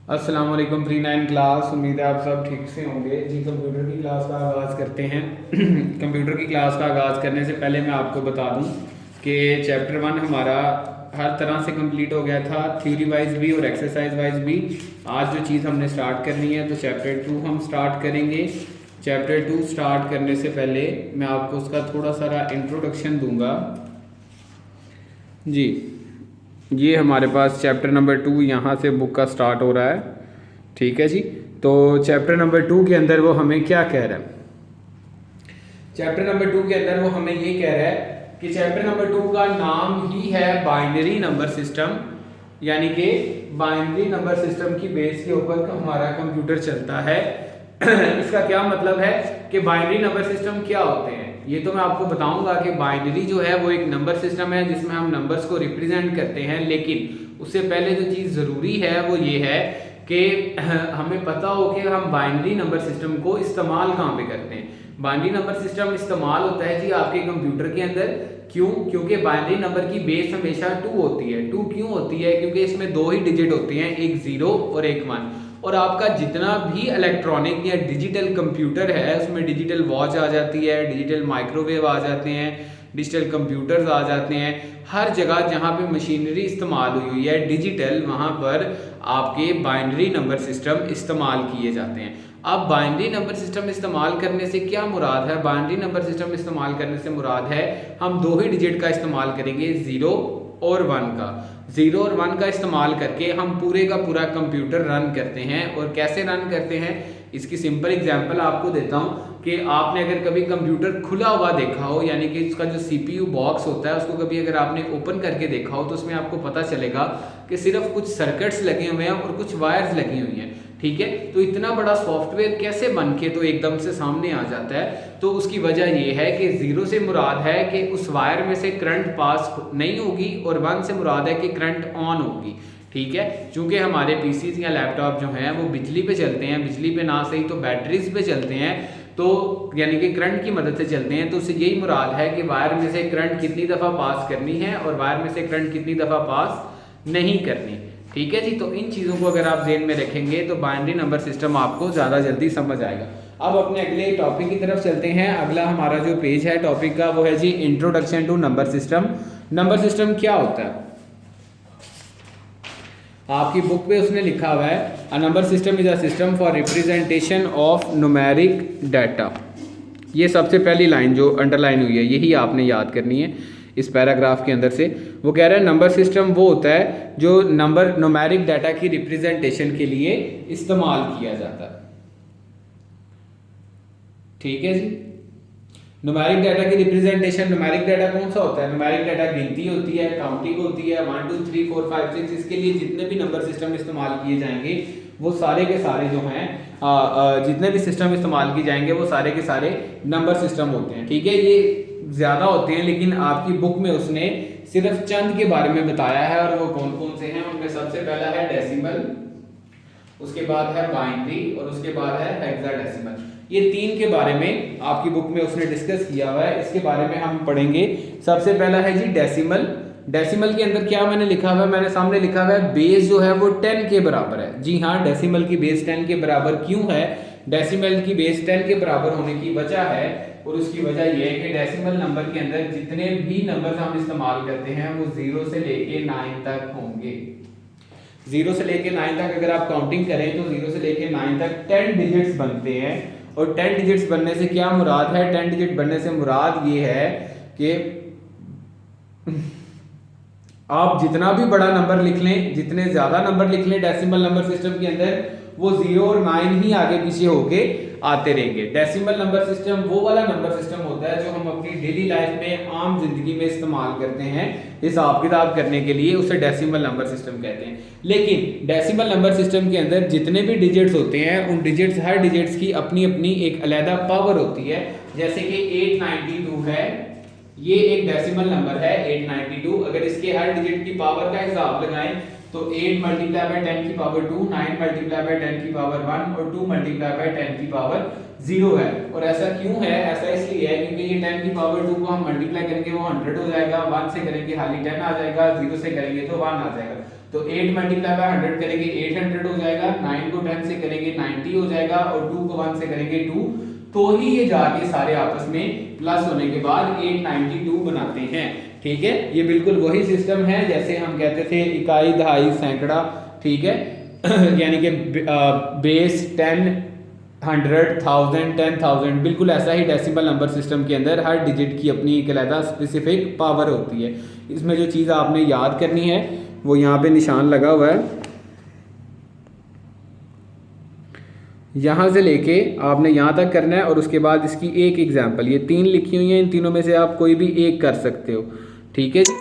अस्सलाम वालेकुम pre 9 class. उम्मीद है आप सब ठीक से होंगे जी। कंप्यूटर की क्लास का आगाज़ करते हैं। कंप्यूटर की क्लास का आगाज़ करने से पहले मैं आपको बता दूं कि चैप्टर 1 हमारा हर तरह से कंप्लीट हो गया था, थ्योरी वाइज भी और एक्सरसाइज वाइज भी। आज जो चीज़ हमने स्टार्ट करनी है तो चैप्टर 2 हम स्टार्ट करेंगे। चैप्टर 2 स्टार्ट करने से पहले मैं आपको उसका थोड़ा सारा इंट्रोडक्शन दूंगा जी। ये हमारे पास चैप्टर नंबर 2 यहाँ से बुक का स्टार्ट हो रहा है, ठीक है जी। तो चैप्टर नंबर 2 के अंदर वो हमें क्या कह रहा है? चैप्टर नंबर 2 के अंदर वो हमें ये कह रहा है कि चैप्टर नंबर 2 का नाम ही है बाइनरी नंबर सिस्टम, यानी कि बाइनरी नंबर सिस्टम की बेस के ऊपर हमारा कंप्यूटर चलता है। इसका क्या मतलब है कि बाइनरी नंबर सिस्टम क्या होते हैं, ये तो मैं आपको बताऊंगा कि बाइनरी जो है वो एक नंबर सिस्टम है जिसमें हम नंबर्स को रिप्रेजेंट करते हैं। लेकिन उससे पहले जो चीज़ ज़रूरी है वो ये है कि हमें पता हो कि हम बाइनरी नंबर सिस्टम को इस्तेमाल कहाँ पे करते हैं। बाइनरी नंबर सिस्टम इस्तेमाल होता है जी आपके कंप्यूटर के अंदर। क्यों? क्योंकि बाइनरी नंबर की बेस हमेशा 2 होती है। 2 क्यों होती है? क्योंकि इसमें 2 ही डिजिट होते हैं, एक 0 और एक 1। और आपका जितना भी इलेक्ट्रॉनिक या डिजिटल कंप्यूटर है उसमें डिजिटल वॉच आ जाती है, डिजिटल माइक्रोवेव आ जाते हैं, डिजिटल कंप्यूटर्स आ जाते हैं। हर जगह जहाँ पे मशीनरी इस्तेमाल हुई है डिजिटल, वहाँ पर आपके बाइनरी नंबर सिस्टम इस्तेमाल किए जाते हैं। अब बाइनरी नंबर सिस्टम इस्तेमाल करने से क्या मुराद है? बाइनरी नंबर सिस्टम इस्तेमाल करने से मुराद है हम 2 ही डिजिट का इस्तेमाल करेंगे, 0 और 1 का। 0 और 1 का इस्तेमाल करके हम पूरे का पूरा कंप्यूटर रन करते हैं। और कैसे रन करते हैं, इसकी सिंपल एग्जांपल आपको देता हूं कि आपने अगर कभी कंप्यूटर खुला हुआ देखा हो, यानी कि उसका जो सीपीयू बॉक्स होता है उसको कभी अगर आपने ओपन करके देखा हो तो उसमें आपको पता चलेगा कि सिर्फ कुछ सर्किट्स लगे हुए हैं और कुछ वायर्स लगी हुई हैं, ठीक है। तो इतना बड़ा सॉफ्टवेयर कैसे बन के तो एकदम से सामने आ जाता है? तो उसकी वजह यह है कि 0 से मुराद है कि उस वायर में से करंट पास नहीं होगी और 1 से मुराद है कि करंट ऑन होगी, ठीक है। चूंकि हमारे पीसीज या लैपटॉप जो हैं वो बिजली पे चलते हैं, बिजली पे ना सही तो बैटरीज पे चलते हैं, तो यानी कि करंट की मदद से चलते हैं। तो उससे यही मुराद है कि वायर में से करंट कितनी दफ़ा पास करनी है और वायर में से करंट कितनी दफ़ा पास नहीं करनी, ठीक है जी। तो इन चीज़ों को अगर आप ध्यान में रखेंगे तो बाइनरी नंबर सिस्टम आपको ज़्यादा जल्दी समझ आएगा। अब अपने अगले टॉपिक की तरफ चलते हैं। अगला हमारा जो पेज है टॉपिक का वो है जी introduction to number system. Number system क्या होता है? आपकी बुक पे उसने लिखा हुआ है a number system is a system for representation of numeric data. ये सबसे पहली लाइन जो अंडरलाइन हुई है यही आपने याद करनी है इस पैराग्राफ के अंदर से। वो कह रहा है नंबर सिस्टम वो होता है जो नंबर न्यूमेरिक डाटा की रिप्रेजेंटेशन के लिए इस्तेमाल किया जाता है, ठीक है जी। न्यूमेरिक डाटा की रिप्रेजेंटेशन, न्यूमेरिक डाटा कौन सा होता है? न्यूमेरिक डाटा गिनती होती है, काउंटिंग होती है, 1 2 3 4 5 6। इसके लिए जितने भी नंबर सिस्टम इस्तेमाल किए जाएंगे वो सारे के सारे जो हैं जितने भी सिस्टम इस्तेमाल किए जाएंगे वो सारे के सारे नंबर सिस्टम होते हैं, ठीक है। ये ज़्यादा होते हैं लेकिन आपकी बुक में उसने सिर्फ चंद के बारे में बताया है। और वो कौन कौन से हैं उनमें सबसे पहला है डेसिमल, उसके बाद है बाइनरी और उसके बाद है हेक्साडेसिमल। ये 3 के बारे में आपकी बुक में उसने डिस्कस किया हुआ है, इसके बारे में हम पढ़ेंगे। सबसे पहला है जी डेसिमल। डेसिमल के अंदर क्या मैंने लिखा हुआ है? मैंने सामने लिखा हुआ है बेस जो है वो 10 के बराबर है। जी हाँ, डेसिमल की बेस 10 के बराबर क्यों है? डेसिमल की बेस 10 के बराबर होने की वजह है और उसकी वजह यह है कि डेसिमल नंबर के अंदर जितने भी नंबर हम इस्तेमाल करते हैं वो 0 से लेके 9 तक होंगे। 0 से लेके 9 तक अगर आप काउंटिंग करें तो 0 से लेके 9 तक 10 डिजिट्स बनते हैं। और 10 डिजिट्स बनने से क्या मुराद है? 10 डिजिट बनने से मुराद ये है कि आप जितना भी बड़ा नंबर लिख लें, जितने ज्यादा नंबर लिख लें डेसिमल नंबर सिस्टम के अंदर, वो 0 और 9 ही आगे पीछे होके आते रहेंगे। डेसिमल नंबर सिस्टम वो वाला नंबर सिस्टम होता है जो हम अपनी डेली लाइफ में आम जिंदगी में इस्तेमाल करते हैं हिसाब किताब करने के लिए, उसे डेसिमल नंबर सिस्टम कहते हैं। लेकिन डेसिमल नंबर सिस्टम के अंदर जितने भी डिजिट्स होते हैं उन डिजिट्स, हर डिजिट्स की अपनी अपनी एक अलग पावर होती है। जैसे कि 892 है, ये एक डेसिमल नंबर है 892। अगर इसके हर डिजिट की पावर का हिसाब लगाएं तो 8 मल्टीप्लाई बाय 10 की पावर 2, 9 मल्टीप्लाई बाय 10 की पावर 1 और 2 मल्टीप्लाई बाय 10 की पावर 0 है। और ऐसा क्यों है? ऐसा इसलिए है क्योंकि ये 10 की पावर 2 को हम मल्टीप्लाई करेंगे वो 100 हो जाएगा, 1 से करेंगे खाली 10 आ जाएगा, 0 से करेंगे तो 1 आ जाएगा। तो 8 मल्टीप्लाई बाय 100 करेंगे 800 हो जाएगा, 9 को 10 से करेंगे 90 हो जाएगा, और 2 को 1 से करेंगे 2, तो ही ये जाके सारे आपस में प्लस होने के बाद 892 बनाते हैं। ठीक है, ये बिल्कुल वही सिस्टम है जैसे हम कहते थे इकाई, दहाई, सैकड़ा। ठीक है यानी कि बेस 10, 100, 1000, 10,000, बिल्कुल ऐसा ही डेसिमल नंबर सिस्टम के अंदर हर डिजिट की अपनी एक अलग स्पेसिफिक पावर होती है। इसमें जो चीज़ आपने याद करनी है वो यहाँ पे निशान लगा हुआ है, यहाँ से लेके आपने यहाँ तक करना है, और उसके बाद इसकी एक एग्जाम्पल, ये 3 लिखी हुई हैं, इन तीनों में से आप कोई भी एक कर सकते हो। ठीक है जी।